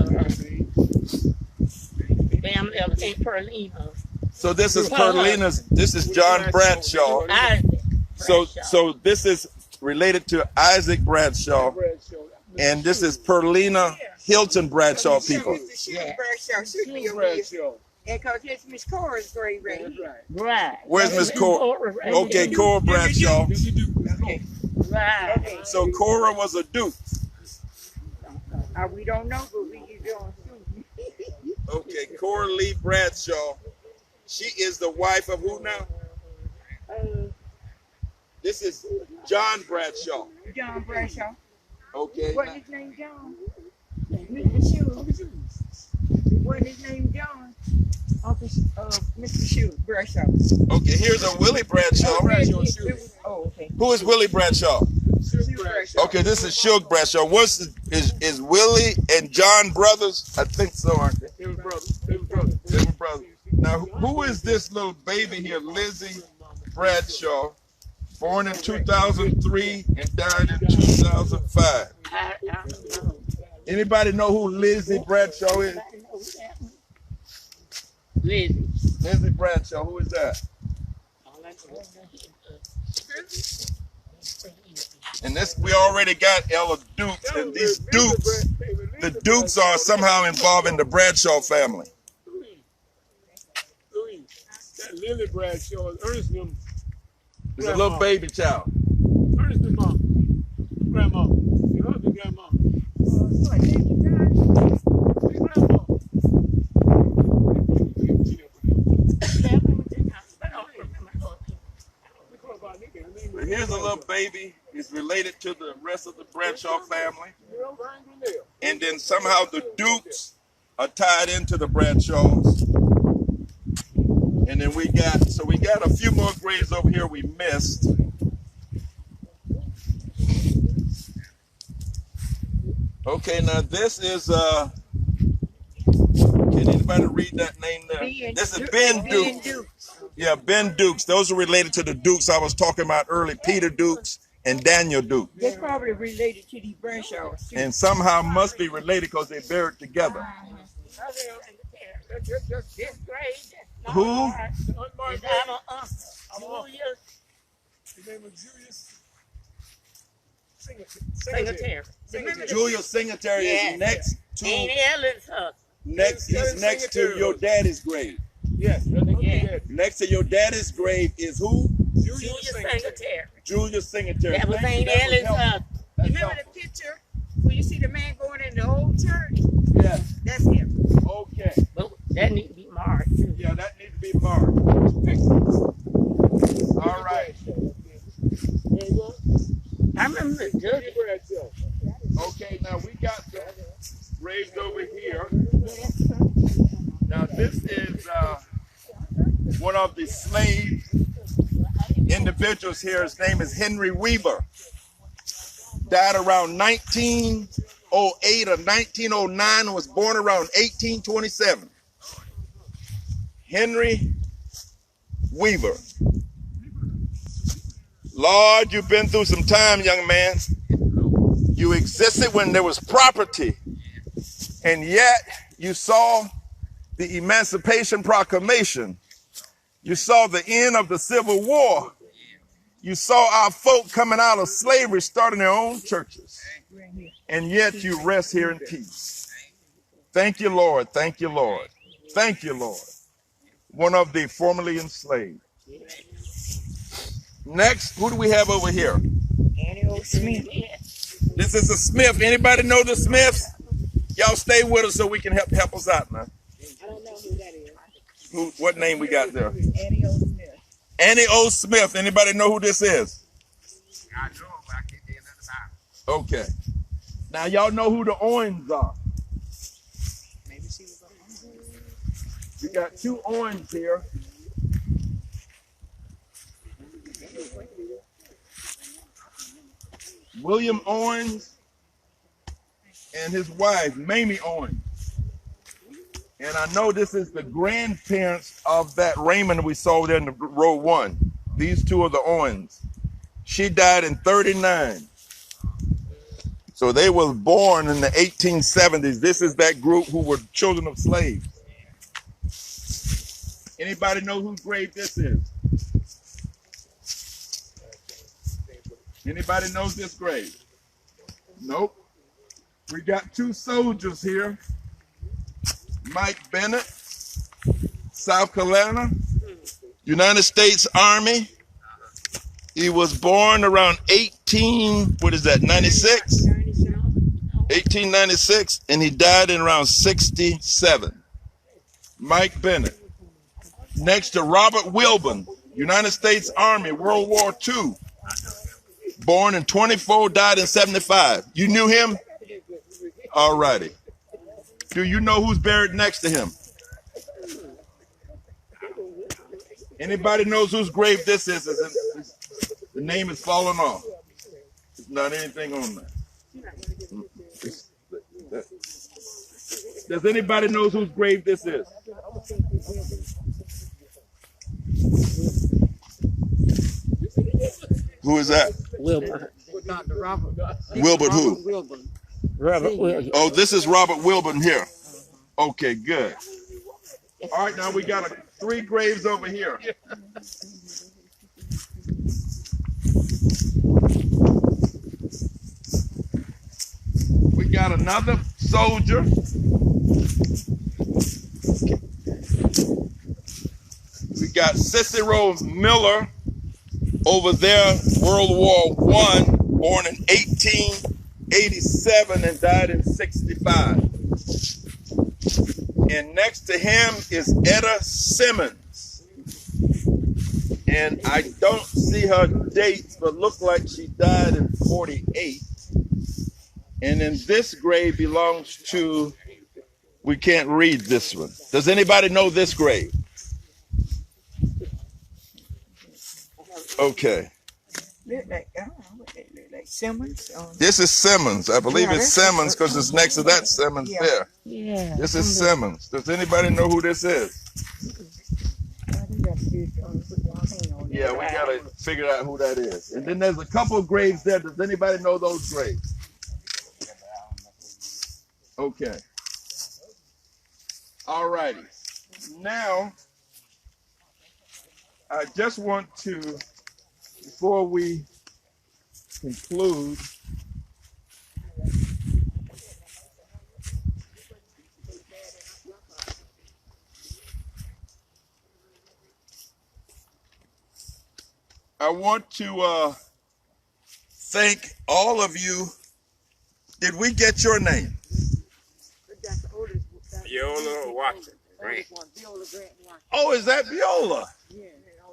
family of St. Perlina. So this is Perlina's, this is John Bradshaw. So this is related to Isaac Bradshaw, and this is Perlina Hilton Bradshaw people. Mr. Bradshaw should be over here. Because it's Miss Cora's grave right here. Right. Where's Miss Cora? Okay, Cora Bradshaw. Right. So Cora was a duke. We don't know, but we can go on. Okay, Cora Lee Bradshaw. She is the wife of who now? This is John Bradshaw. John Bradshaw. Okay. What's his name, John? Mr. Shoes. What's his name, John? Uncle Mr. Shoes, Bradshaw. Okay, here's a Willie Bradshaw. Okay. Who is Willie Bradshaw? Okay, this is Shug Bradshaw. Is Willie and John brothers? I think so, aren't they? They were brothers. They were brothers. They were brothers. Now, who is this little baby here? Lizzie Bradshaw, born in 2003 and died in 2005. I don't know. Anybody know who Lizzie Bradshaw is? Lizzie. Lizzie Bradshaw, who is that? And this, we already got Ella Dukes, and these Dukes, the Dukes are somehow involved in the Bradshaw family. Louis, that Lily Bradshaw is Ernest's mom. It's a little baby child. Ernest's mom. Grandma. Your husband, grandma. But here's a little baby. He's related to the rest of the Bradshaw family. And then somehow the Dukes are tied into the Bradshaws. And then we got a few more graves over here we missed. Okay, now this is can anybody read that name there? This is Ben Dukes. Yeah, Ben Dukes. Those are related to the Dukes I was talking about earlier, Peter Dukes and Daniel Duke. They're probably related to the Bradshaws too. And somehow must be related because they buried together. This grave. Who? Unmarked. Julius His name was Julius Singletary. Julius Singletary is next to Ain't Ellen's husband. he's next to your daddy's grave. Yes. Next to your daddy's grave is who? Julius Singletary. Julius Singletary. That was Ain't Ellen's husband. You remember the picture where you see the man going in the old church? Yes. That's him. Okay. But that needs to be marked too. Yeah, that needs to be marked. All right. There you go. I remember the judge. Okay, now we got the graves over here. Now this is one of the slave individuals here. His name is Henry Weaver. Died around 1908 or 1909 and was born around 1827. Henry Weaver. Lord, you've been through some time, young man. You existed when there was property, and yet you saw the Emancipation Proclamation. You saw the end of the Civil War. You saw our folk coming out of slavery, starting their own churches. And yet you rest here in peace. Thank you, Lord. Thank you, Lord. Thank you, Lord. One of the formerly enslaved. Next, who do we have over here? Annie O. Smith. This is a Smith. Anybody know the Smiths? Y'all stay with us so we can help us out now. I don't know who that is. What name we got there? Annie O. Smith. Annie O. Smith. Anybody know who this is? I know, but I can't tell you another time. Okay. Now y'all know who the Owens are. Maybe she was on. We got two Owens here. William Owens and his wife, Mamie Owens. And I know this is the grandparents of that Raymond we saw there in the row 1. These two are the Owens. She died in 39. So they were born in the 1870s. This is that group who were children of slaves. Anybody know whose grave this is? Anybody knows this grave? Nope. We got two soldiers here. Mike Bennett, South Carolina, United States Army. He was born around 96? 1896, and he died in around 67. Mike Bennett. Next to Robert Wilburn, United States Army, World War II. Born in 24, died in 75. You knew him? All righty. Do you know who's buried next to him? Anybody knows whose grave this is? The name is falling off. There's not anything on there. Does anybody know whose grave this is? Who is that? Wilbur. Wilbur who? Robert Williams. Oh, this is Robert Wilburn here. Okay, good. All right, now we got 3 graves over here. We got another soldier. We got Cicero Miller over there, World War I, born in 1887 and died in 65. And next to him is Etta Simmons. And I don't see her dates, but look like she died in 48. And then this grave belongs to, we can't read this one. Does anybody know this grave? Okay. Look like, I don't know what they look like. Simmons? This is Simmons. I believe it's Simmons because it's next to that Simmons there. Yeah. This is Simmons. Does anybody know who this is? Yeah, we got to figure out who that is. And then there's a couple of graves there. Does anybody know those graves? Okay. All righty. Now, I just want to, before we conclude, I want to thank all of you. Did we get your name? Viola Washington. Right. Oh, is that Viola?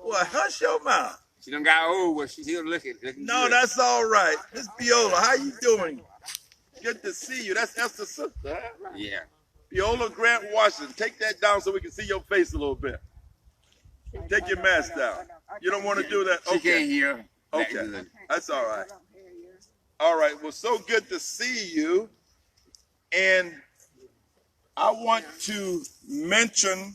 Well, hush your mouth. She done got old, but she's still looking No, good. that's all right. Miss Viola, how you doing? Good to see you. That's Esther's sister, huh? Yeah. Viola Grant Washington. Take that down so we can see your face a little bit. Take your mask down. You don't want to do that? She Okay. can't hear. Okay. That's all right. All right. Well, so good to see you. And I want to mention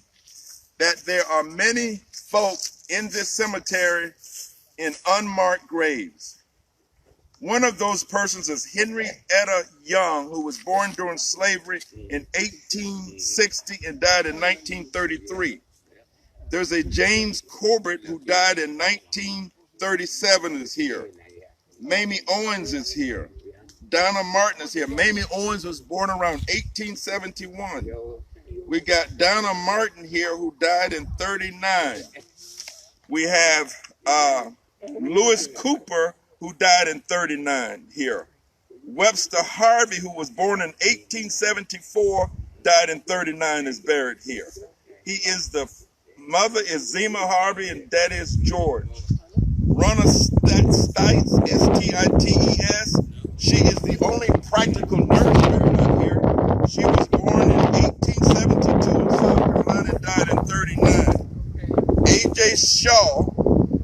that there are many folk in this cemetery in unmarked graves. One of those persons is Henrietta Young, who was born during slavery in 1860 and died in 1933. There's a James Corbett who died in 1937 is here. Mamie Owens is here. Donna Martin is here. Mamie Owens was born around 1871. We got Donna Martin here who died in 39. We have Lewis Cooper who died in 39 here. Webster Harvey, who was born in 1874, died in 39, is buried here. He is the mother is Zema Harvey and daddy is George. Ronna Stites, S-T-I-T-E-S. She is the only practical nurse buried out here. She was born in 1872 in South Carolina and died in 39. A.J. Shaw,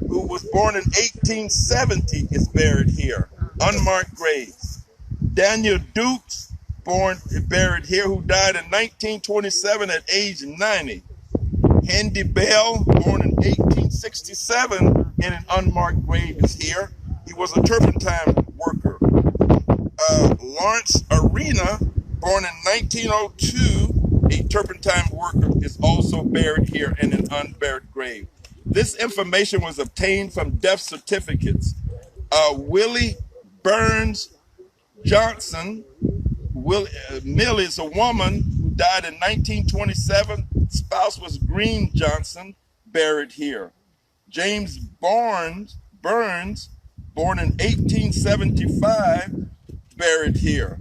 who was born in 1870, is buried here. Unmarked graves. Daniel Dukes, buried here, who died in 1927 at age 90. Handy Bell, born in 1867 in an unmarked grave, is here. He was a turpentine worker. Lawrence Arena, born in 1902, a turpentine worker, is also buried here in an unburied grave. This information was obtained from death certificates. Willie Burns Johnson, Millie is a woman who died in 1927. Spouse was Green Johnson, buried here. James Burns, born in 1875, buried here.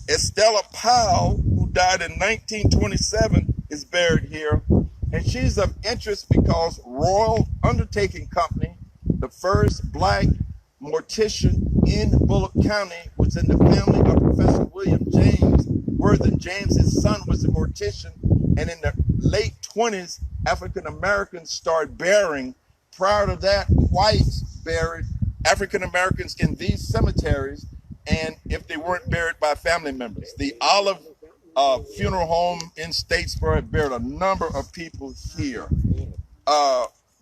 Estella Powell, who died in 1927, is buried here. And she's of interest because Royal Undertaking Company, the first black mortician in Bulloch County, was in the family of Professor William James. Worthen James, his son, was a mortician. And in the late 20s, African Americans started burying. Prior to that, whites buried African Americans in these cemeteries, and if they weren't buried by family members. The Olive Funeral Home in Statesboro buried a number of people here.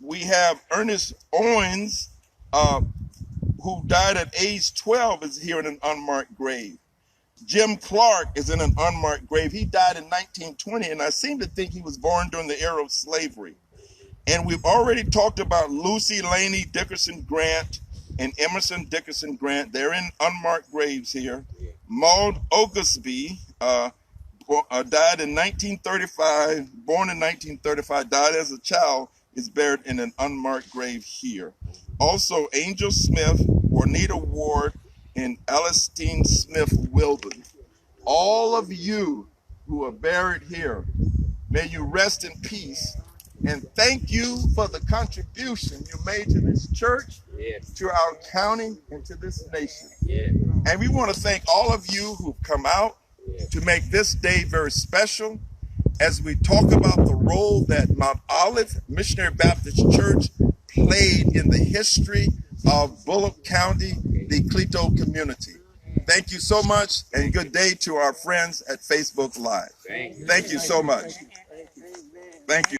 We have Ernest Owens, who died at age 12, is here in an unmarked grave. Jim Clark is in an unmarked grave. He died in 1920, and I seem to think he was born during the era of slavery. And we've already talked about Lucy Laney Dickerson Grant and Emerson Dickerson Grant. They're in unmarked graves here. Maud Oglesby died in 1935, born in 1935, died as a child, is buried in an unmarked grave here. Also, Angel Smith, Juanita Ward, and Alistine Smith Wilbon. All of you who are buried here, may you rest in peace. And thank you for the contribution you made to this church, to our county, and to this nation. And we want to thank all of you who've come out to make this day very special as we talk about the role that Mount Olive Missionary Baptist Church played in the history of Bulloch County, the Clito community. Thank you so much, and good day to our friends at Facebook Live. Thank you so much. Thank you.